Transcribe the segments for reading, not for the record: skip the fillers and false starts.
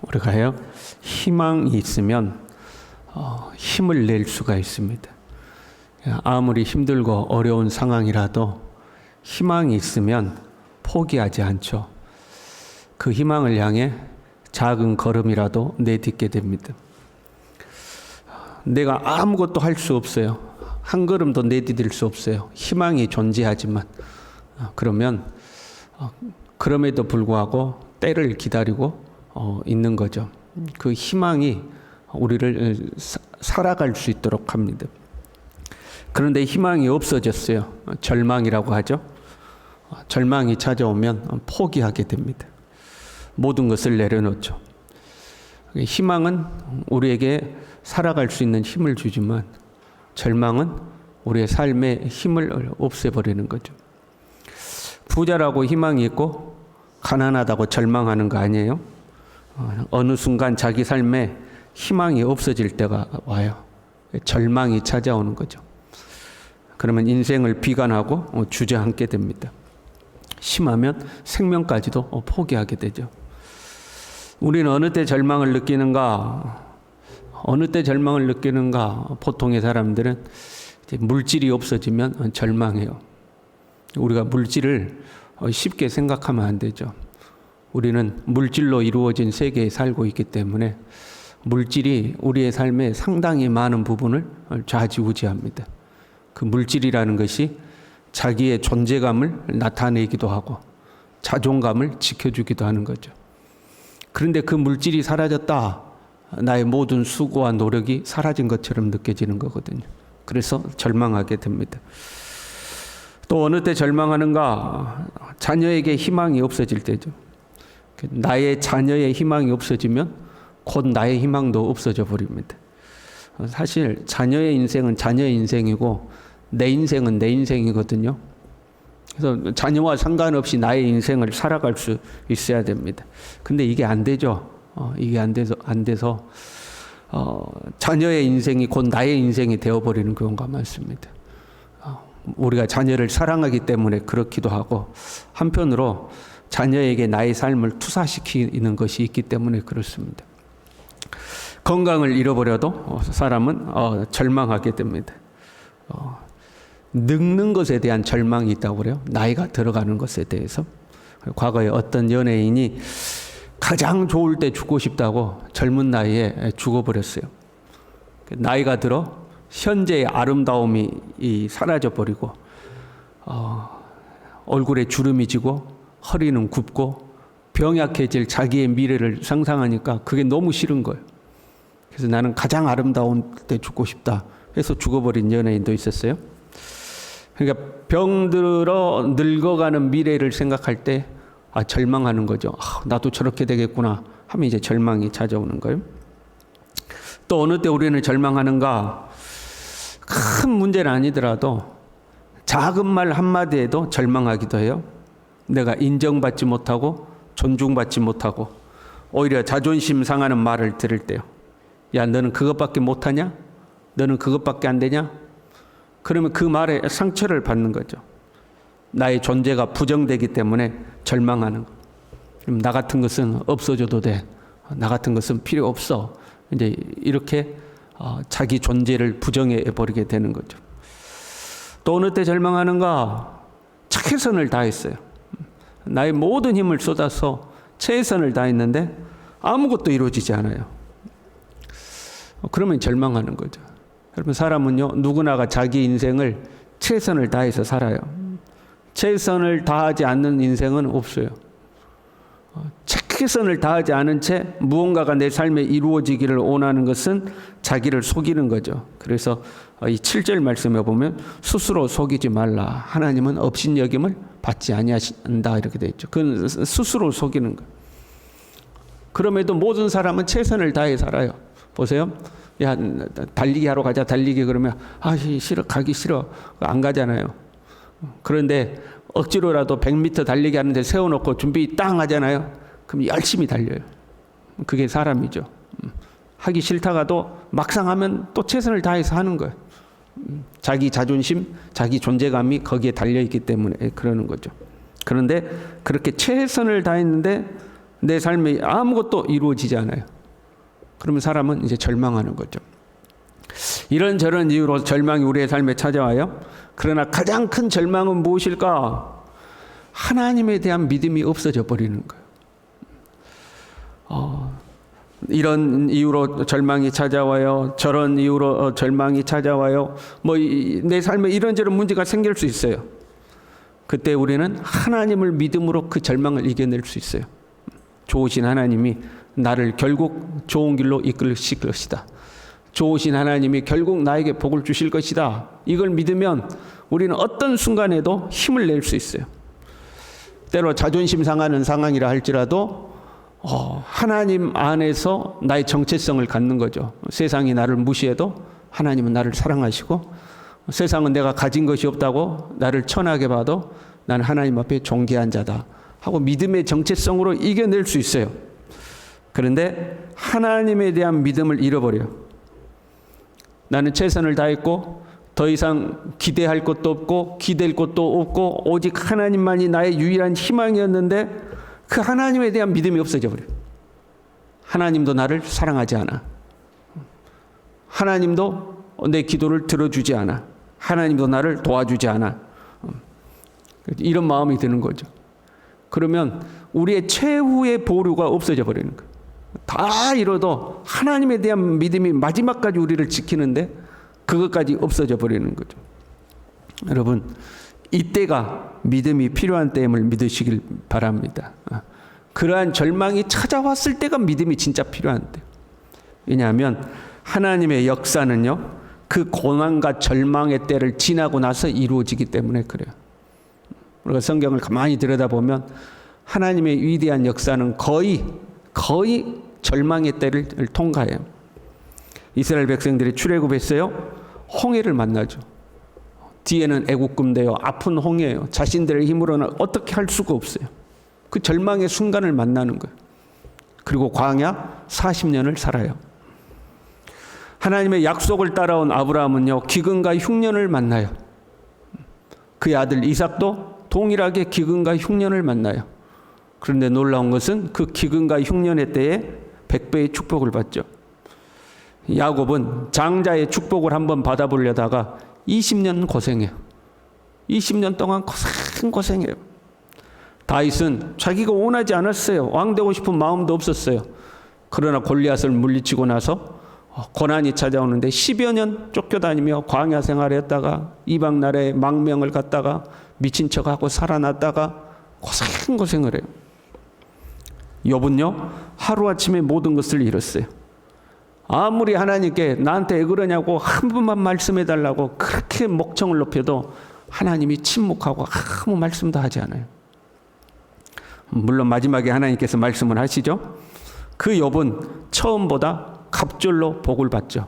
우리가요, 희망이 있으면 힘을 낼 수가 있습니다. 아무리 힘들고 어려운 상황이라도 희망이 있으면 포기하지 않죠. 그 희망을 향해 작은 걸음이라도 내딛게 됩니다. 내가 아무것도 할 수 없어요. 한 걸음도 내디딜 수 없어요. 희망이 존재하지만. 그러면 그럼에도 불구하고 때를 기다리고 있는 거죠. 그 희망이 우리를 살아갈 수 있도록 합니다. 그런데 희망이 없어졌어요. 절망이라고 하죠. 절망이 찾아오면 포기하게 됩니다. 모든 것을 내려놓죠. 희망은 우리에게 살아갈 수 있는 힘을 주지만 절망은 우리의 삶의 힘을 없애버리는 거죠. 부자라고 희망이 있고 가난하다고 절망하는 거 아니에요? 어느 순간 자기 삶에 희망이 없어질 때가 와요. 절망이 찾아오는 거죠. 그러면 인생을 비관하고 주저앉게 됩니다. 심하면 생명까지도 포기하게 되죠. 우리는 어느 때 절망을 느끼는가? 어느 때 절망을 느끼는가? 보통의 사람들은 이제 물질이 없어지면 절망해요. 우리가 물질을 쉽게 생각하면 안 되죠. 우리는 물질로 이루어진 세계에 살고 있기 때문에 물질이 우리의 삶의 상당히 많은 부분을 좌지우지합니다. 그 물질이라는 것이 자기의 존재감을 나타내기도 하고 자존감을 지켜주기도 하는 거죠. 그런데 그 물질이 사라졌다. 나의 모든 수고와 노력이 사라진 것처럼 느껴지는 거거든요. 그래서 절망하게 됩니다. 또 어느 때 절망하는가? 자녀에게 희망이 없어질 때죠. 나의 자녀의 희망이 없어지면 곧 나의 희망도 없어져 버립니다. 사실 자녀의 인생은 자녀의 인생이고 내 인생은 내 인생이거든요. 그래서 자녀와 상관없이 나의 인생을 살아갈 수 있어야 됩니다. 근데 이게 안 되죠. 이게 안 돼서 자녀의 인생이 곧 나의 인생이 되어버리는 경우가 많습니다. 우리가 자녀를 사랑하기 때문에 그렇기도 하고 한편으로 자녀에게 나의 삶을 투사시키는 것이 있기 때문에 그렇습니다. 건강을 잃어버려도 사람은 절망하게 됩니다. 늙는 것에 대한 절망이 있다고 그래요. 나이가 들어가는 것에 대해서. 과거에 어떤 연예인이 가장 좋을 때 죽고 싶다고 젊은 나이에 죽어버렸어요. 나이가 들어 현재의 아름다움이 사라져버리고 얼굴에 주름이 지고 허리는 굽고 병약해질 자기의 미래를 상상하니까 그게 너무 싫은 거예요. 그래서 나는 가장 아름다운 때 죽고 싶다 해서 죽어버린 연예인도 있었어요. 그러니까 병들어 늙어가는 미래를 생각할 때 절망하는 거죠. 나도 저렇게 되겠구나 하면 이제 절망이 찾아오는 거예요. 또 어느 때 우리는 절망하는가? 큰 문제는 아니더라도 작은 말 한마디에도 절망하기도 해요. 내가 인정받지 못하고 존중받지 못하고 오히려 자존심 상하는 말을 들을 때요. 야, 너는 그것밖에 못하냐? 너는 그것밖에 안 되냐? 그러면 그 말에 상처를 받는 거죠. 나의 존재가 부정되기 때문에 절망하는 거. 그럼 나 같은 것은 없어져도 돼. 나 같은 것은 필요 없어. 이제 이렇게 자기 존재를 부정해 버리게 되는 거죠. 또 어느 때 절망하는가? 최선을 다했어요. 나의 모든 힘을 쏟아서 최선을 다했는데 아무것도 이루어지지 않아요. 그러면 절망하는 거죠. 여러분, 사람은요, 누구나가 자기 인생을 최선을 다해서 살아요. 최선을 다하지 않는 인생은 없어요. 최선을 다하지 않은 채 무언가가 내 삶에 이루어지기를 원하는 것은 자기를 속이는 거죠. 그래서 이 7절 말씀에 보면 스스로 속이지 말라. 하나님은 업신여김을 받지 아니하신다 이렇게 되어 있죠. 그건 스스로 속이는 거예요. 그럼에도 모든 사람은 최선을 다해 살아요. 보세요. 야, 달리기 하러 가자. 달리기 그러면 싫어, 가기 싫어. 안 가잖아요. 그런데 억지로라도 100m 달리기 하는데 세워놓고 준비 땅 하잖아요. 그럼 열심히 달려요. 그게 사람이죠. 하기 싫다가도 막상 하면 또 최선을 다해서 하는 거예요. 자기 자존심, 자기 존재감이 거기에 달려있기 때문에 그러는 거죠. 그런데 그렇게 최선을 다했는데 내 삶에 아무것도 이루어지지 않아요. 그러면 사람은 이제 절망하는 거죠. 이런저런 이유로 절망이 우리의 삶에 찾아와요. 그러나 가장 큰 절망은 무엇일까? 하나님에 대한 믿음이 없어져 버리는 거예요. 이런 이유로 절망이 찾아와요. 저런 이유로 절망이 찾아와요. 내 삶에 이런저런 문제가 생길 수 있어요. 그때 우리는 하나님을 믿음으로 그 절망을 이겨낼 수 있어요. 좋으신 하나님이 나를 결국 좋은 길로 이끌으실 것이다. 좋으신 하나님이 결국 나에게 복을 주실 것이다. 이걸 믿으면 우리는 어떤 순간에도 힘을 낼 수 있어요. 때로 자존심 상하는 상황이라 할지라도 하나님 안에서 나의 정체성을 갖는 거죠. 세상이 나를 무시해도 하나님은 나를 사랑하시고, 세상은 내가 가진 것이 없다고 나를 천하게 봐도 나는 하나님 앞에 존귀한 자다 하고 믿음의 정체성으로 이겨낼 수 있어요. 그런데 하나님에 대한 믿음을 잃어버려요. 나는 최선을 다했고 더 이상 기대할 것도 없고 기댈 것도 없고 오직 하나님만이 나의 유일한 희망이었는데 그 하나님에 대한 믿음이 없어져 버려요. 하나님도 나를 사랑하지 않아. 하나님도 내 기도를 들어주지 않아. 하나님도 나를 도와주지 않아. 이런 마음이 드는 거죠. 그러면 우리의 최후의 보루가 없어져 버리는 거예요. 다 이뤄도 하나님에 대한 믿음이 마지막까지 우리를 지키는데 그것까지 없어져 버리는 거죠. 여러분, 이때가 믿음이 필요한 때임을 믿으시길 바랍니다. 그러한 절망이 찾아왔을 때가 믿음이 진짜 필요한 때. 왜냐하면 하나님의 역사는요, 그 고난과 절망의 때를 지나고 나서 이루어지기 때문에 그래요. 우리가 성경을 가만히 들여다보면 하나님의 위대한 역사는 거의 절망의 때를 통과해요. 이스라엘 백성들이 출애굽했어요. 홍해를 만나죠. 뒤에는 애국군대요. 아픈 홍해예요. 자신들의 힘으로는 어떻게 할 수가 없어요. 그 절망의 순간을 만나는 거예요. 그리고 광야 40년을 살아요. 하나님의 약속을 따라온 아브라함은요, 기근과 흉년을 만나요. 그의 아들 이삭도 동일하게 기근과 흉년을 만나요. 그런데 놀라운 것은 그 기근과 흉년의 때에 100배의 축복을 받죠. 야곱은 장자의 축복을 한번 받아보려다가 20년 고생해요. 20년 동안 고생해요. 다윗은 자기가 원하지 않았어요. 왕 되고 싶은 마음도 없었어요. 그러나 골리앗을 물리치고 나서 고난이 찾아오는데 10여 년 쫓겨다니며 광야 생활했다가 이방 나라에 망명을 갔다가 미친 척하고 살아났다가 고생을 해요. 욥은요, 하루아침에 모든 것을 잃었어요. 아무리 하나님께 나한테 왜 그러냐고 한 번만 말씀해 달라고 그렇게 목청을 높여도 하나님이 침묵하고 아무 말씀도 하지 않아요. 물론 마지막에 하나님께서 말씀을 하시죠. 그 욥은 처음보다 갑절로 복을 받죠.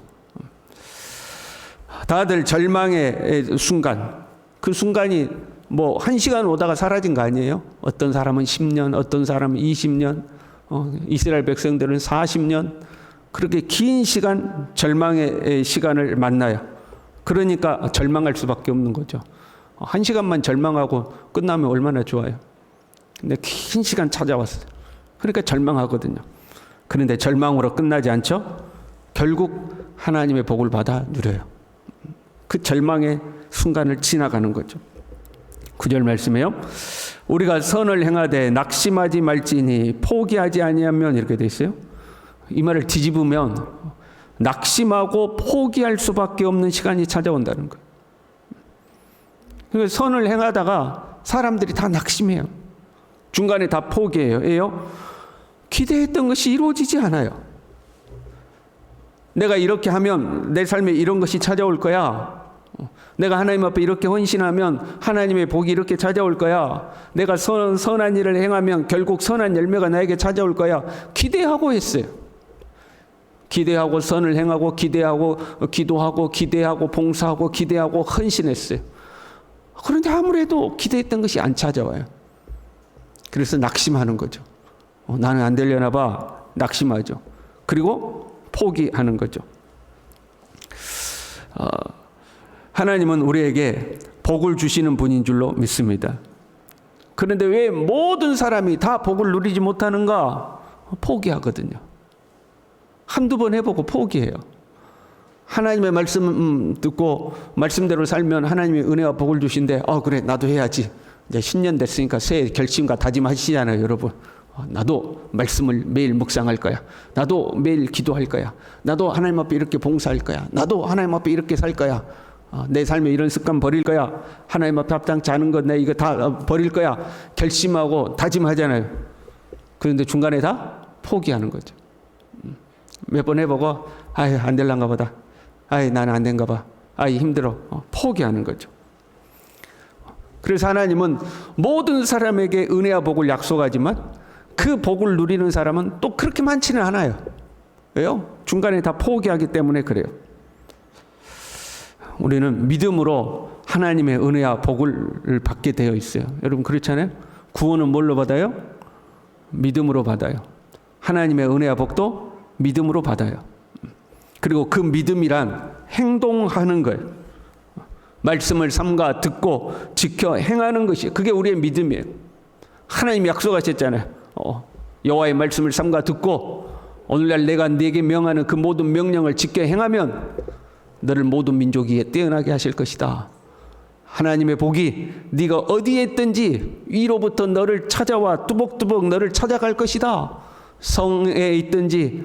다들 절망의 순간, 그 순간이 뭐 1시간 오다가 사라진 거 아니에요? 어떤 사람은 10년, 어떤 사람은 20년, 이스라엘 백성들은 40년, 그렇게 긴 시간, 절망의 시간을 만나요. 그러니까 절망할 수밖에 없는 거죠. 1시간만 절망하고 끝나면 얼마나 좋아요. 근데 긴 시간 찾아왔어요. 그러니까 절망하거든요. 그런데 절망으로 끝나지 않죠? 결국 하나님의 복을 받아 누려요. 그 절망의 순간을 지나가는 거죠. 9절 말씀에요. 우리가 선을 행하되 낙심하지 말지니 포기하지 아니하면, 이렇게 돼 있어요. 이 말을 뒤집으면 낙심하고 포기할 수밖에 없는 시간이 찾아온다는 거예요. 그래서 선을 행하다가 사람들이 다 낙심해요. 중간에 다 포기해요. 기대했던 것이 이루어지지 않아요. 내가 이렇게 하면 내 삶에 이런 것이 찾아올 거야. 내가 하나님 앞에 이렇게 헌신하면 하나님의 복이 이렇게 찾아올 거야. 내가 선한 일을 행하면 결국 선한 열매가 나에게 찾아올 거야. 기대하고 했어요. 기대하고 선을 행하고 기대하고 기도하고 기대하고 봉사하고 기대하고 헌신했어요. 그런데 아무래도 기대했던 것이 안 찾아와요. 그래서 낙심하는 거죠. 나는 안 되려나 봐. 낙심하죠. 그리고 포기하는 거죠. 하나님은 우리에게 복을 주시는 분인 줄로 믿습니다. 그런데 왜 모든 사람이 다 복을 누리지 못하는가? 포기하거든요. 한두 번 해보고 포기해요. 하나님의 말씀 듣고 말씀대로 살면 하나님이 은혜와 복을 주신대. 그래 나도 해야지. 이제 신년 됐으니까 새해 결심과 다짐하시잖아요, 여러분. 나도 말씀을 매일 묵상할 거야. 나도 매일 기도할 거야. 나도 하나님 앞에 이렇게 봉사할 거야. 나도 하나님 앞에 이렇게 살 거야. 내 삶에 이런 습관 버릴 거야. 하나님 앞에 합당치 않은 것 내 이거 다 버릴 거야. 결심하고 다짐하잖아요. 그런데 중간에 다 포기하는 거죠. 몇 번 해보고 안 될란가 보다. 나는 안 된가 봐. 힘들어. 포기하는 거죠. 그래서 하나님은 모든 사람에게 은혜와 복을 약속하지만 그 복을 누리는 사람은 또 그렇게 많지는 않아요. 왜요? 중간에 다 포기하기 때문에 그래요. 우리는 믿음으로 하나님의 은혜와 복을 받게 되어 있어요. 여러분 그렇잖아요? 구원은 뭘로 받아요? 믿음으로 받아요. 하나님의 은혜와 복도 믿음으로 받아요. 그리고 그 믿음이란 행동하는 거예요. 말씀을 삼가 듣고 지켜 행하는 것이 그게 우리의 믿음이에요. 하나님이 약속하셨잖아요. 여호와의 말씀을 삼가 듣고 오늘날 내가 네게 명하는 그 모든 명령을 지켜 행하면 너를 모든 민족 위에 뛰어나게 하실 것이다. 하나님의 복이 네가 어디에 있든지 위로부터 너를 찾아와 뚜벅뚜벅 너를 찾아갈 것이다. 성에 있든지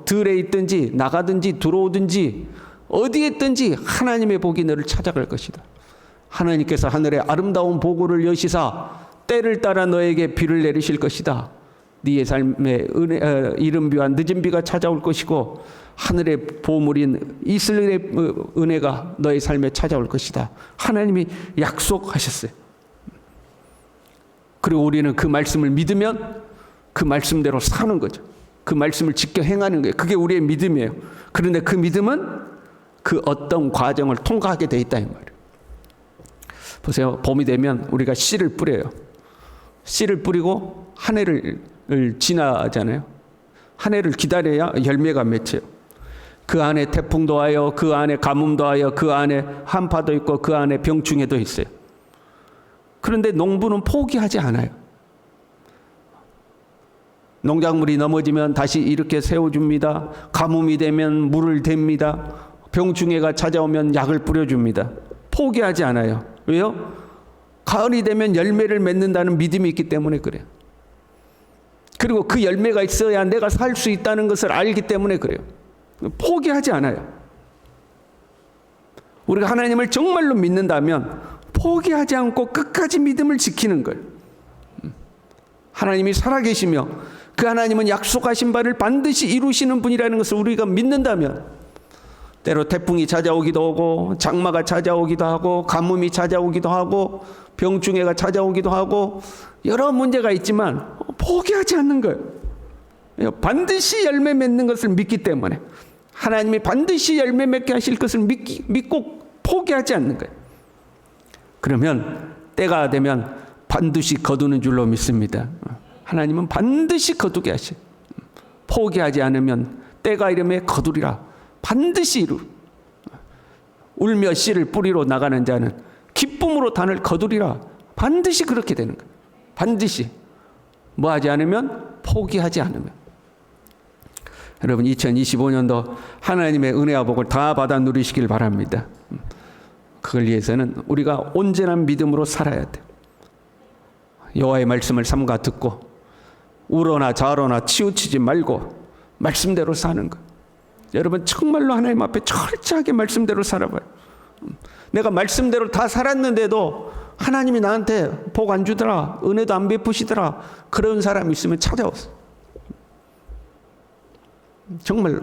들에 있든지 나가든지 들어오든지 어디에 있든지 하나님의 복이 너를 찾아갈 것이다. 하나님께서 하늘의 아름다운 보고를 여시사 때를 따라 너에게 비를 내리실 것이다. 네의 삶에 이른 비와 늦은 비가 찾아올 것이고 하늘의 보물인 이스라엘의 은혜가 너의 삶에 찾아올 것이다. 하나님이 약속하셨어요. 그리고 우리는 그 말씀을 믿으면 그 말씀대로 사는 거죠. 그 말씀을 지켜 행하는 거예요. 그게 우리의 믿음이에요. 그런데 그 믿음은 그 어떤 과정을 통과하게 돼 있다 이 말이에요. 보세요. 봄이 되면 우리가 씨를 뿌려요. 씨를 뿌리고 한 해를 지나잖아요. 한 해를 기다려야 열매가 맺혀요. 그 안에 태풍도 와요. 그 안에 가뭄도 와요. 그 안에 한파도 있고 그 안에 병충해도 있어요. 그런데 농부는 포기하지 않아요. 농작물이 넘어지면 다시 이렇게 세워줍니다. 가뭄이 되면 물을 댑니다. 병충해가 찾아오면 약을 뿌려줍니다. 포기하지 않아요. 왜요? 가을이 되면 열매를 맺는다는 믿음이 있기 때문에 그래요. 그리고 그 열매가 있어야 내가 살 수 있다는 것을 알기 때문에 그래요. 포기하지 않아요. 우리가 하나님을 정말로 믿는다면 포기하지 않고 끝까지 믿음을 지키는 걸. 하나님이 살아계시며 그 하나님은 약속하신 바를 반드시 이루시는 분이라는 것을 우리가 믿는다면 때로 태풍이 찾아오기도 하고 장마가 찾아오기도 하고 가뭄이 찾아오기도 하고 병충해가 찾아오기도 하고 여러 문제가 있지만 포기하지 않는 거예요. 반드시 열매 맺는 것을 믿기 때문에 하나님이 반드시 열매 맺게 하실 것을 믿고 포기하지 않는 거예요. 그러면 때가 되면 반드시 거두는 줄로 믿습니다. 하나님은 반드시 거두게 하셔요. 포기하지 않으면 때가 이르매 거두리라. 반드시 이루. 울며 씨를 뿌리러 나가는 자는 기쁨으로 단을 거두리라. 반드시 그렇게 되는 거예요. 반드시. 뭐 하지 않으면? 포기하지 않으면. 여러분 2025년도 하나님의 은혜와 복을 다 받아 누리시길 바랍니다. 그걸 위해서는 우리가 온전한 믿음으로 살아야 돼요. 여호와의 말씀을 삼가 듣고 우러나 좌로나 치우치지 말고 말씀대로 사는 것. 여러분 정말로 하나님 앞에 철저하게 말씀대로 살아봐요. 내가 말씀대로 다 살았는데도 하나님이 나한테 복 안 주더라, 은혜도 안 베푸시더라, 그런 사람 있으면 찾아오세요. 정말로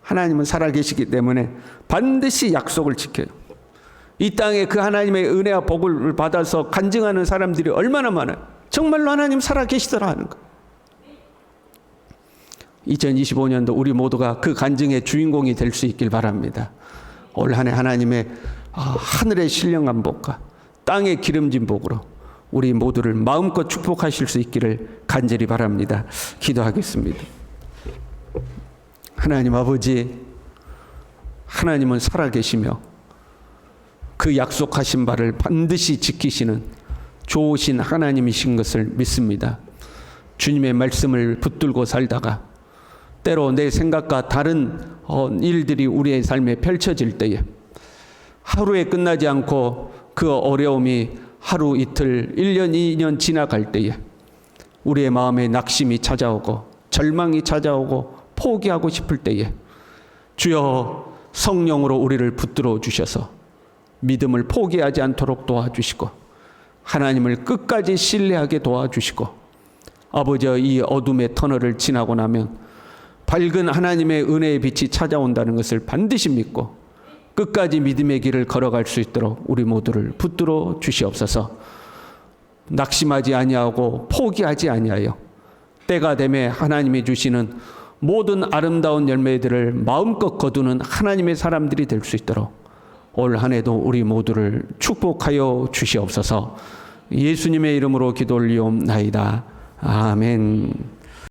하나님은 살아계시기 때문에 반드시 약속을 지켜요. 이 땅에 그 하나님의 은혜와 복을 받아서 간증하는 사람들이 얼마나 많아요. 정말로 하나님 살아계시더라 하는 거. 2025년도 우리 모두가 그 간증의 주인공이 될 수 있길 바랍니다. 올 한 해 하나님의 하늘의 신령한 복과 땅의 기름진 복으로 우리 모두를 마음껏 축복하실 수 있기를 간절히 바랍니다. 기도하겠습니다. 하나님 아버지, 하나님은 살아계시며 그 약속하신 바를 반드시 지키시는 좋으신 하나님이신 것을 믿습니다. 주님의 말씀을 붙들고 살다가 때로 내 생각과 다른 일들이 우리의 삶에 펼쳐질 때에 하루에 끝나지 않고 그 어려움이 하루 이틀 1년 2년 지나갈 때에 우리의 마음에 낙심이 찾아오고 절망이 찾아오고 포기하고 싶을 때에 주여 성령으로 우리를 붙들어 주셔서 믿음을 포기하지 않도록 도와주시고 하나님을 끝까지 신뢰하게 도와주시고 아버지여 이 어둠의 터널을 지나고 나면 밝은 하나님의 은혜의 빛이 찾아온다는 것을 반드시 믿고 끝까지 믿음의 길을 걸어갈 수 있도록 우리 모두를 붙들어 주시옵소서. 낙심하지 아니하고 포기하지 아니하여 때가 되매 하나님이 주시는 모든 아름다운 열매들을 마음껏 거두는 하나님의 사람들이 될 수 있도록 올 한 해도 우리 모두를 축복하여 주시옵소서. 예수님의 이름으로 기도 올리옵나이다. 아멘.